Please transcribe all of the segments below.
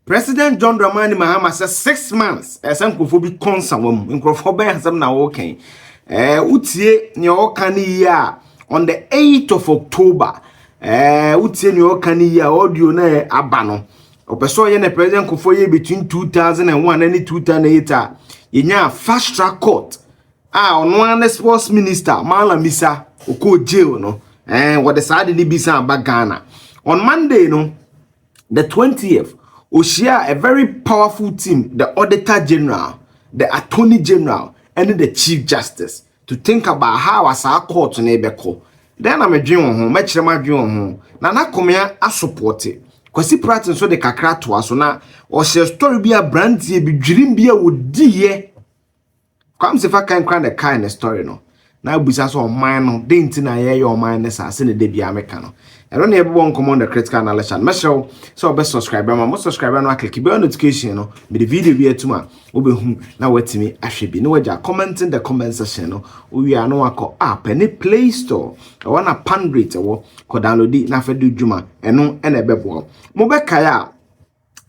President John Dramani Mahama says 6 months. Some be consum in Crofobia some now walking. Utie Nyo Kania on the 8th of October. Utie Nyo Kania audio na abano. Opeso yen President Kufoye between 2001 and 2008. Yenya fast track court. On one sports minister, Mala Misa, Oko jail no. What the side in the Bisa Bagana. On Monday, no, the 20th. We share a very powerful team, the Auditor-General, the Attorney-General, and the Chief Justice, to think about how as our court in Ebeko. Then I'm a dream on home, much my dream on home. Nana come here, I support it. Because he practice so the kakra to us now, or shall story be a brand, be dream be a would dear. Comes if I can cry the kind of story, no. Now, besides all mine, no, dainty, I hear your mind as I send the debut Americano. I don't everyone come on the critical analysis. Make sure so best subscriber, my most subscriber no click bell notification no. Be the video be to ma. Obehu na wetimi ahwe no waja comment in the comment section no. We are no akọ app any Play Store. I wanna pandrate wo ko download na fedu djuma eno na ebebo. Mo be kaya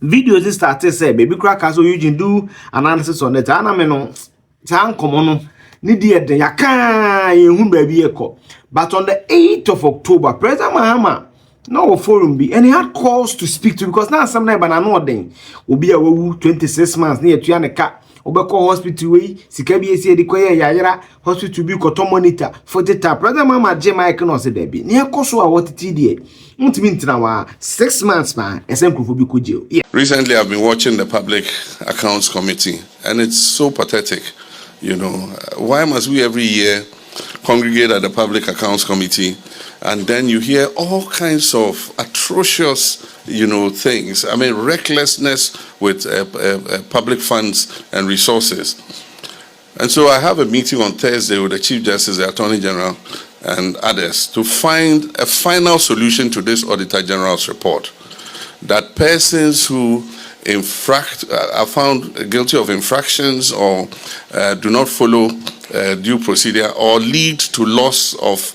videos started say baby crack so you do analysis on it. Ana me no tan komo no ni die den yaka yehu ba bi ekọ. But on the 8th of October, President Mahama no forum be and he had calls to speak to because now some night banana den will be a 26 months near to Yaneka Obeko hospital way sikabi esi de koye yayara hospital bi koto monitor for the tap President Mahama Mike no say there be near koso a what TDA ntimi ntina wa 6 months man esenkrofo bi ko jail. Recently I've been watching the Public Accounts Committee and it's so pathetic. You know, why must we every year congregate at the Public Accounts Committee and then you hear all kinds of atrocious, things. I mean, recklessness with public funds and resources. And so I have a meeting on Thursday with the Chief Justice, the Attorney-General, and others to find a final solution to this Auditor-General's report. That persons who are found guilty of infractions or do not follow due procedure or lead to loss of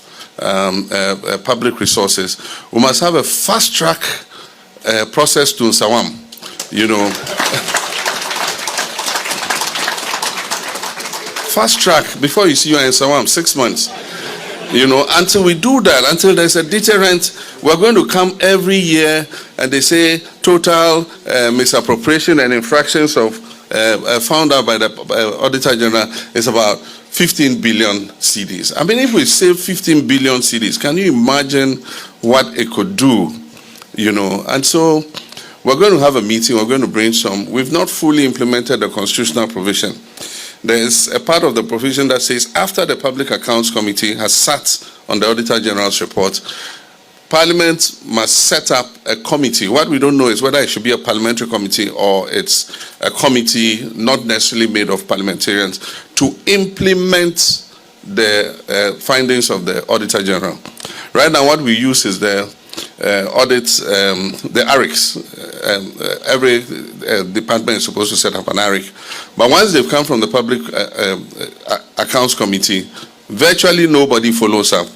public resources, we must have a fast track process to Sawam. Fast track before you see you in Sawam, 6 months. Until we do that, until there's a deterrent, we're going to come every year and they say total misappropriation and infractions of found out by the Auditor-General is about 15 billion cedis. I mean, if we save 15 billion cedis, can you imagine what it could do? And so we're going to have a meeting, we're going to brainstorm. We've not fully implemented the constitutional provision. There's a part of the provision that says after the Public Accounts Committee has sat on the Auditor-General's report, Parliament must set up a committee. What we don't know is whether it should be a parliamentary committee or it's a committee not necessarily made of parliamentarians to implement the findings of the Auditor-General. Right now what we use is the the ARICs. Every department is supposed to set up an ARIC. But once they've come from the Public Accounts Committee, virtually nobody follows up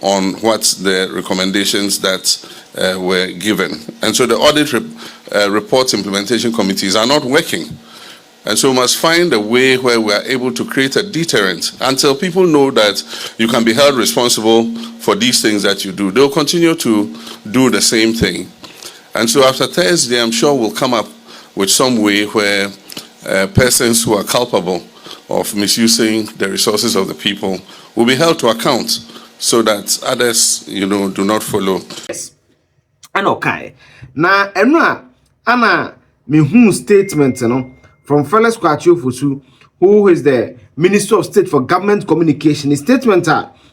on what the recommendations that were given. And so the audit reports implementation committees are not working. And so we must find a way where we are able to create a deterrent until people know that you can be held responsible for these things that you do. They'll continue to do the same thing. And so after Thursday, I'm sure we'll come up with some way where persons who are culpable of misusing the resources of the people will be held to account so that others, do not follow. Yes. And okay. Now, Anna, me statement, from Felix Kwachu, who is the Minister of State for Government Communication. His statement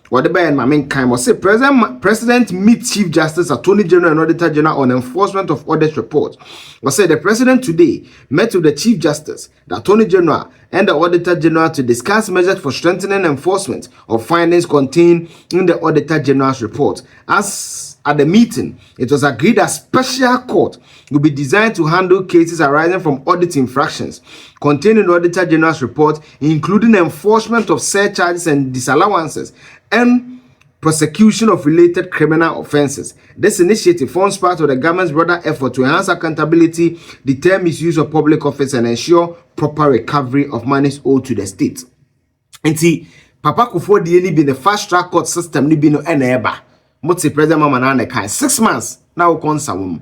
whatever and my main kind was say President meet Chief Justice, Attorney General and Auditor General on enforcement of audit report. Was said the President today met with the Chief Justice, the Attorney General and the Auditor General to discuss measures for strengthening enforcement of findings contained in the Auditor General's report. As at the meeting, it was agreed that special court will be designed to handle cases arising from audit infractions contained in the Auditor General's report, including enforcement of surcharges and disallowances, and prosecution of related criminal offences. This initiative forms part of the government's broader effort to enhance accountability, deter misuse of public office, and ensure proper recovery of monies owed to the state. And see, Papa Kufuor the any be the fast track court system ni be no eneba. Motsi President Mama na kai 6 months now concern.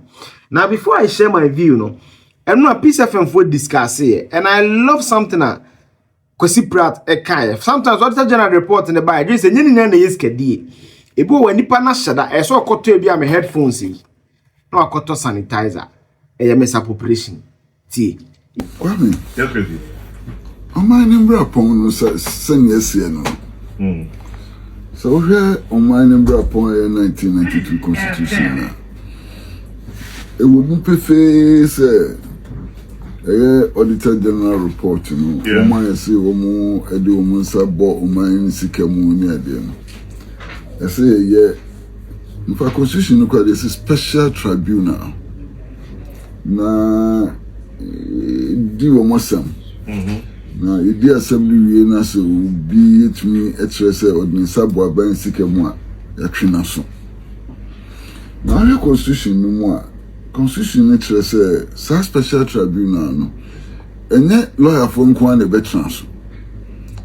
Now before I share my view, no, and no piece of info discuss here, and I love something that Kwesi Pratt e kai. Sometimes Auditor-General report in the Bible, just any na yes kedi. Ebo when nipa na shada, e so koto e bia me headphones yi. No akoto sanitizer. E ya misappropriation. Ti. Kwame. Yes, Kwesi. Oma ni mbra pon no senya sie no. So here on my number upon 1992 constitution. It would be prefer Auditor-General report, you know. I say, Omo, Edu Munsa, Bo, Oman, Sikamu, near them. I say, yeah, if a constitution, there's a special tribunal. Na, do almost some. Now, if the assembly will not be it me, etc., or the Sabwa, Ben Sikamu, a trinaso. Now, your constitution, no more. Constitution nature say special tribunal no any lawyer from Kwan veterans.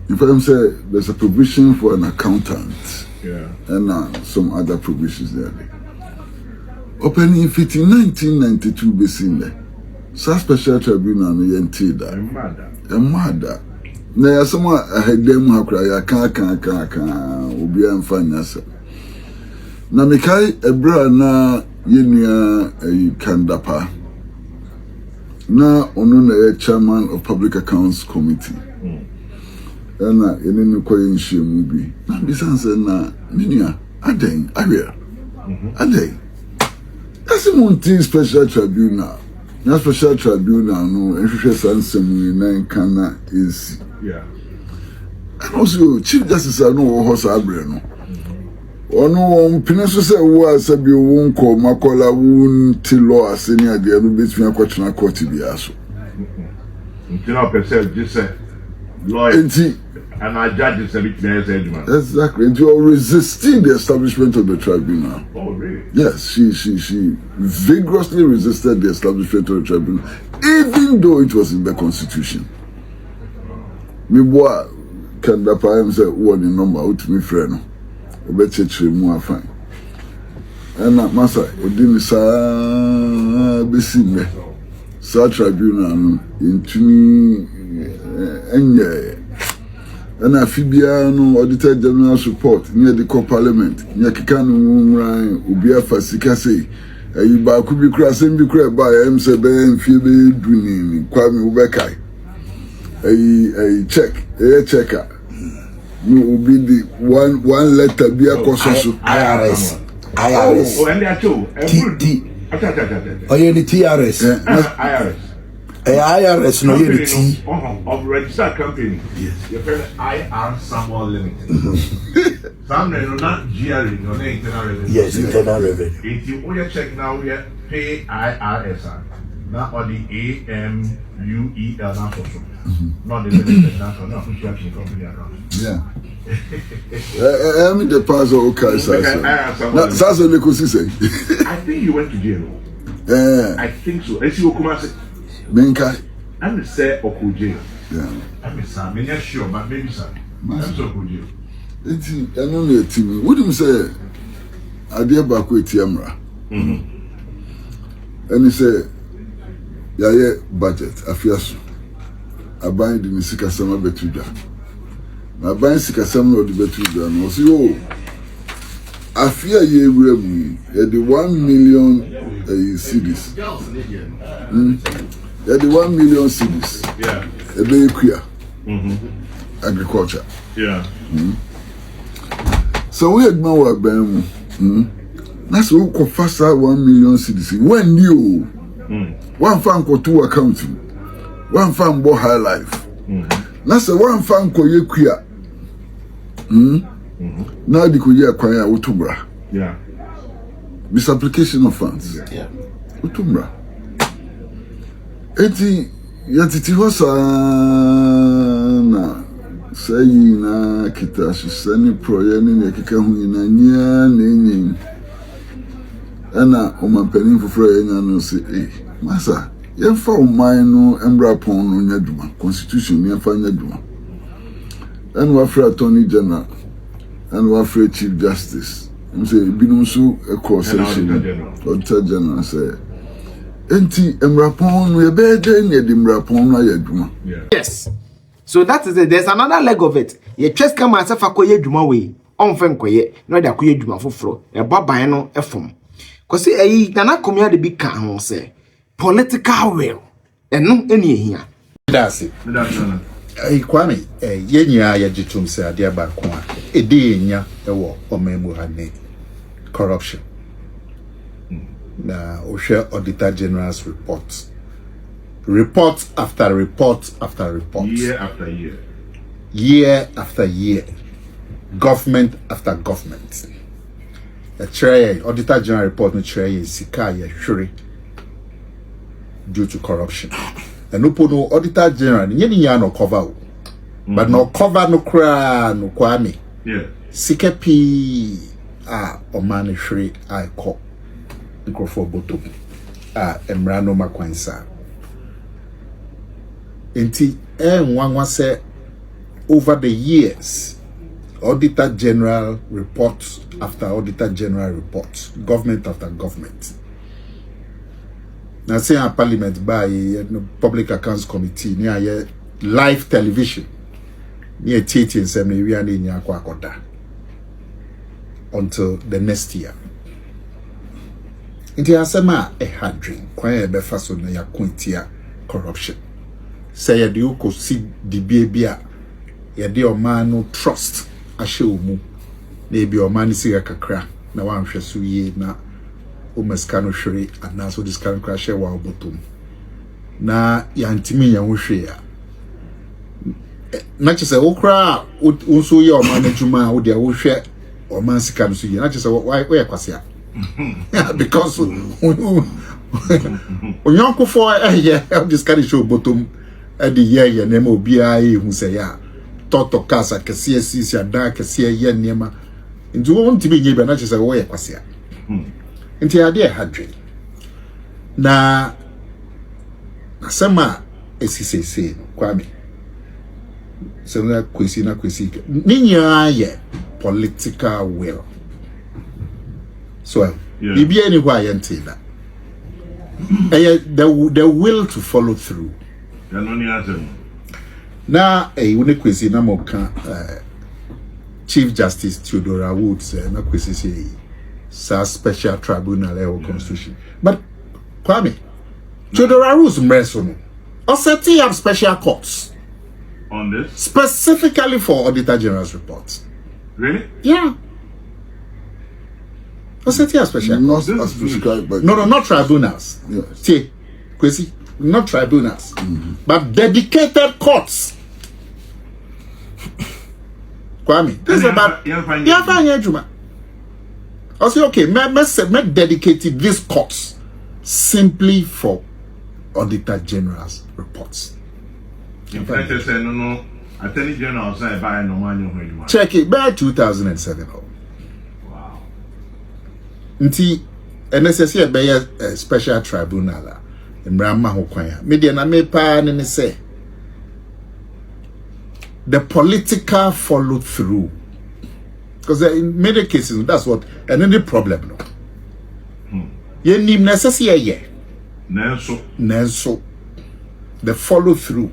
In fact, say there's a provision for an accountant, and some other provisions there. Opening fit in 1992 basin there. Special tribunal no yenti da. Emada. Na someone had them hakra ya kan obi amfa nyasa. Na mekai ebra na Yenya Kandapa. Now, on chairman of Public Accounts Committee. And I didn't quite ensure movie. Now, besides, na Minia, Aden, Area, Aden. That's a Monty special tribunal. Not special tribunal, no, interest and some nine canna is. Yeah. And also, Chief Justice, I know horse Abreno. Ono pineso se wo asabi wo nko makola wo ti law aseni ade no betumi akwatena court bia so ntino person just say lawyer and our judges say it. Exactly. And you are resisting the establishment of the tribunal. Oh really? Yes, she vigorously resisted the establishment of the tribunal even though it was in the constitution. Me boy can da pa am say what the number out me friend obetche mu afan ena masa odini sa besime sa tribunal no intuni enye ena fibia no Auditor-General support near the parliament near kika no ran obi afa sika sei ayi ba ku bi kura sem bi kura ba em se be mfie be duni kwame obekai ayi check checker. You will be the one letter be a consensus. IRS. Oh, and they are two. Oh, you the TRS. IRS. IRS, no, you the T. Of registered company. Yes. Your friend IR Samuel Limited. Some they are not GRE, no, they internal revenue. Yes, internal revenue. If you check now, we pay IRS. Not on the AMUEL now for some. Not the limited national, not for company account. Yeah. I mean the pass of okay, that's what they say. I think you went to jail. Yeah. I think so. Let's see what Kumasi. Benkai. I'm say Oku jail. Yeah. I'm not sure, but maybe sir. I'm so Oku jail. I know your team. What do you say? I dear back with Yamra. And he said, yeah, budget, I feel so. I buy the Misika Sama Betuda. I buy Sika Sama of the Betuda. And I say, oh, I fear ye will be the 1 million CDs. The 1 million CDs. Yeah. A very clear. Agriculture. Yeah. So we had more about that's what we faster 1 million CDs. When you one fan ko 2 accounting, one fan bo high life. That's a one fan ko ye kuya. Now the kuya kwaya utubra. Yeah. Misapplication of funds. Yeah. Utumbra. Eti yatiti hosa na say na kita susani proye ni ekeka hu na nya na enyin ana o mampani foforo enya no se masa ye fa o man no embra pon no nya dwuma constitution ni fa nya dwuma and wa fra attorney general and wa fra chief justice say binum so across section Auditor-General say enti embra pon no ye be de ni de embra pon no ya dwuma. Yes. So that is it. There's another leg of it. You just come and say fakoye dwuma we. Onfen koye. No da koye dwuma foforo. E baban no e fom. Cause e nana komia de bi kan ho say political will. Eno eni ehia. That's it. Kwame, yenya ya jitum say ade ba ko a ede enya e wo omemu ha ne corruption. Na Osha Auditor-General's report. Report after report after report. Year after year. Year after year. Government after government. A tray Auditor-General report no tray sika ya hwere due to corruption. And no Auditor-General nyeni ya no cover. But no cover no kra no kwame. Yeah. Sika pi omane hwere ko microphone bottom. Emrano makwansa. Inti nwanwa say over the years Auditor-General report after Auditor-General report, government after government. Now say a parliament by Public Accounts Committee near live television near teaching assembly we are in Yakwakoda until the next year. Inti asema hadrin kwa befa so na yakuntia corruption. Say yadi uko si di bia yadi oman no trust ashe omu na ebi oman siga kakra na wanhwe so ye na o maskano hwere anaso diskan crash wa obotom na yantimi ya hwehwe ya na chese okra unso ye oman adwuma wo dia wo hwe oman sika no so ye na chese wo ye kwase because onyonko for diskan show obotom adi ye na ma obi ayi hu se ya toto kasa kese sisi ada kese ye niema nti wo ntimi nye be na chese wo ye kwase a nti ade hadwe na asema esisese kwame sema kwesi na kwesi ninya ye political will so bibia ni hwa ye ntida the will to follow through na wone kwesi na moka Chief Justice Theodora Woods na kwesi say sa special tribunal constitution but Kwame Theodora Woods mreso no or setting up special courts On this? specifically for Auditor-General's reports. Really? Yeah. Or setting up special Not courts. as prescribed by No, not tribunals. Yes. See, Kwesi, not tribunals, but dedicated courts. Kwame, this is about Juma. I say, okay, me dedicated these courts simply for Auditor-General's reports. In fact, I say no. Attorney General say buy no money. Check it by 2007. Wow. Nti NSSC be a special tribunal. Mrama ho kwan. Media na me pa ne say the political follow through, because in many cases that's what and any problem no. Ye nim necessary ye. Nenso the follow through.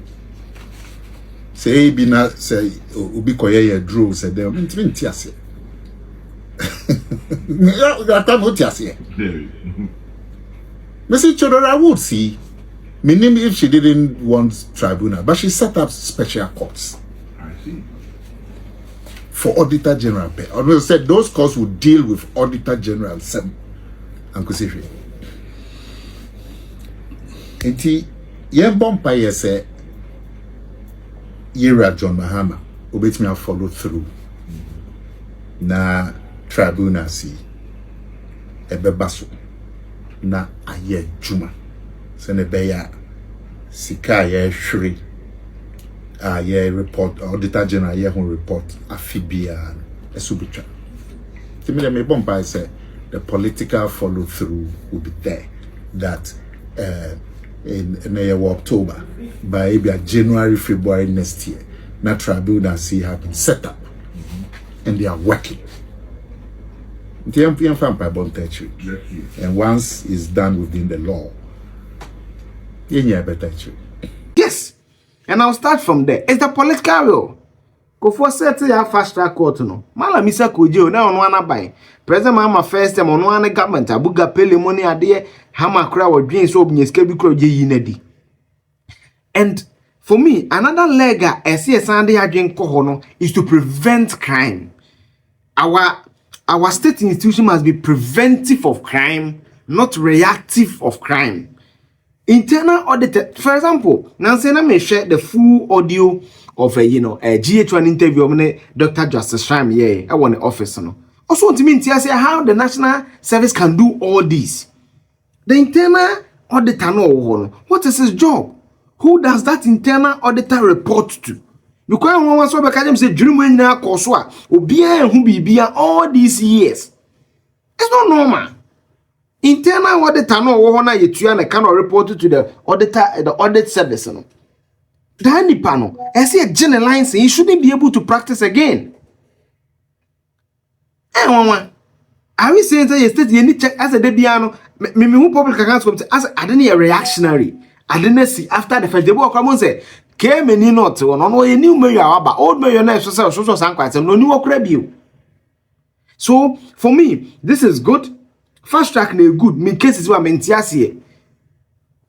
Say be na say obi koye ye draw say dem ntimi ntiase. Ya ta mo tiase. Mrs. Chodora would see, meaning if she didn't want tribunal, but she set up special courts. I see. For Auditor-General. Or said those courts would deal with Auditor-General and Kusiri. Enti yen bompa ye say Yera John Mahama obet me follow through. Na tribunal si ebebaso na aye juma se ne beya sika ye hwere yeah report Auditor-General yeah who report afibia esubitra. Timile me bomba say the political follow through will be there that in October by maybe January February next year that tribunal see have been set up and they are working. And once it's done within the law, yes, and I'll start from there. It's the political will. Go for settle your fast track court no. Mala misa kujo na ono ana ban. President Mahama first time ono ana government abuga pele money ade hama kra wadwen so obnyeska bi kra je yi nadi. And for me, another leg SCSande adwen ko ho no is to prevent crime. Our state institution must be preventive of crime, not reactive of crime. Internal audit, for example, Nancy may share the full audio of a GH1 interview of Dr. Justice Shram, I want the office. Also, want to mean how the National Service can do all this. The internal auditor, what is his job? Who does that internal auditor report to? Because one so because say dream na koswa obia hu bibia all these years. It's not normal. Internal auditor no wo na yetua na kind of report to the auditor the audit service no. That nipa no say generalize he shouldn't be able to practice again. One are we saying that state you need check as a debiano me who public accounts committee as I didn't a reactionary I didn't see after the first day work come say came any not no a new mayor about old mayor na so sankwat no new okra. So for me this is good. Fast track na good me cases where mentiasie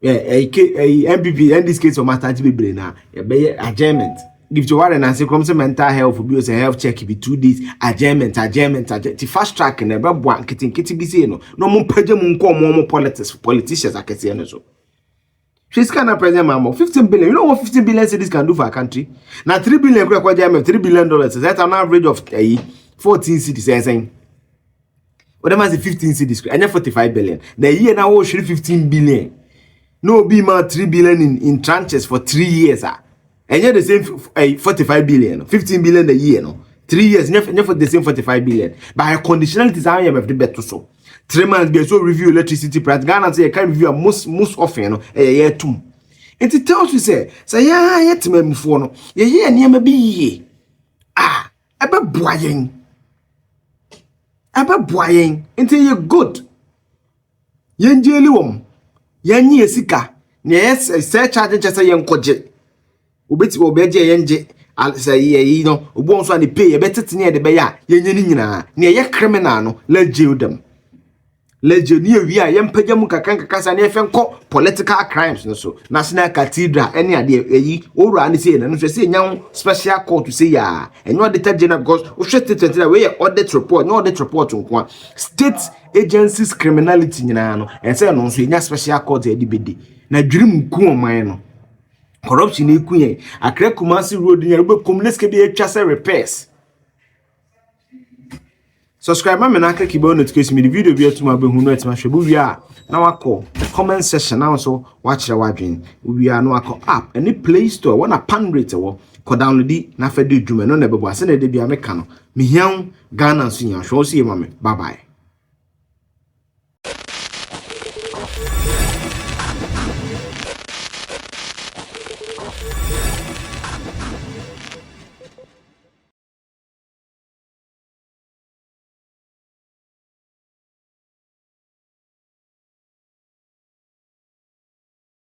MPP in this case of matter to be brain na be adjournment give to warrant and say come say mental health be say health check be 2 days adjournment the fast track na be boan kiti be say no mo page mu nko mo politicians akese no so she's kind of President Mahama 15 billion. You know what 15 billion cities can do for a country? Now 3 billion $3 billion that's an average of 14 cities saying what am I say 15 cities and 45 billion. The year now we should 15 billion. No be more 3 billion in tranches for 3 years. And yet the same 45 billion, 15 billion a year, no. 3 years, never the same 45 billion. By a conditionality, I am the better so. 3 months be so review electricity price. Ghana say I can review most often, a year too. And it tells you say yeah, yet me before no. Yeah, near me be ye. Ebe boying until you good. Yen jeli wom. Yen ye sika. Yes, surcharges just say yen koje. Ubeti obeje yenje say ye no obo nso ani pay e betete ne de be ya yenye ni nyina ne ye criminal no la jail them. Legend near we are young Pajam Kakankas and Efenko political crimes no so National Cathedral any idea or and say and say young special court to say ya and no Auditor-General because we should take away audit report no audit report on one state agencies criminality and say no so nya special court e dibedi na dream ku oman no corruption e ku yen akra Kumasi road nya be communist ke be atwa repairs. Subscribe me na click the notification me the video be to my be hu no etima hwebu wi a na wako comment section now so watch your wadwen we are no wako app any Play Store wanna pan rate wo ko download na fa de dwuma no na bebo ase na de bia me ka no me hian Ghana so nya hwo so ye ma me bye bye.